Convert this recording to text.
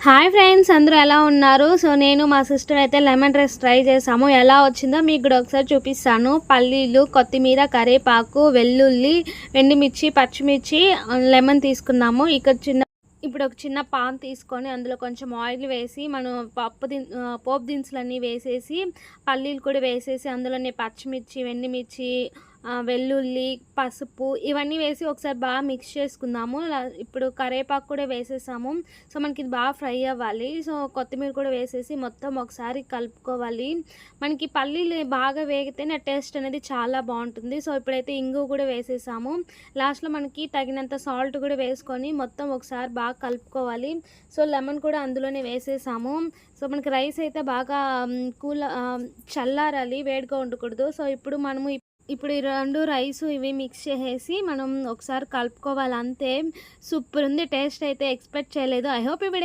Hi friends, అందరూ ఎలా ఉన్నారు? సో నేను మా సిస్టర్ అయితే లెమన్ రైస్ ట్రై చేసాము. ఎలా వచ్చిందో మీకు కూడా ఒకసారి చూపిస్తాను. పల్లీలు, కొత్తిమీర, కరివేపాకు, వెల్లుల్లి, ఎండుమిర్చి, పచ్చిమిర్చి, లెమన్ తీసుకున్నాము. ఇప్పుడు ఒక చిన్న పాన్ తీసుకొని అందులో కొంచెం ఆయిల్ వేసి మనం పోపు దినుసులన్నీ వేసేసి, పల్లీలు కూడా వేసేసి, అందులోనే పచ్చిమిర్చి, ఎండుమిర్చి, వెల్లుల్లి, పసుపు ఇవన్నీ వేసి ఒకసారి బాగా మిక్స్ చేసుకుందాము. ఇప్పుడు కరివేపాకు కూడా వేసేసాము. సో మనకి ఇది బాగా ఫ్రై అవ్వాలి. సో కొత్తిమీర కూడా వేసేసి మొత్తం ఒకసారి కలుపుకోవాలి. మనకి పల్లీలు బాగా వేగితేనే టేస్ట్ అనేది చాలా బాగుంటుంది. సో ఇప్పుడైతే ఇంగువ కూడా వేసేసాము. లాస్ట్లో మనకి తగినంత సాల్ట్ కూడా వేసుకొని మొత్తం ఒకసారి బాగా కలుపుకోవాలి. సో లెమన్ కూడా అందులోనే వేసేసాము. సో మనకి రైస్ అయితే బాగా చల్లారాలి, వేడిగా ఉండకూడదు. సో ఇప్పుడు ఈ 2 రైసు ఇవి మిక్స్ చేసేసి మనం ఒకసారి కలుపుకోవాలి అంతే. సూపర్ ఉంది, టేస్ట్ అయితే ఎక్స్పెక్ట్ చేయలేదు. ఐ హోప్ ఈ వీడియో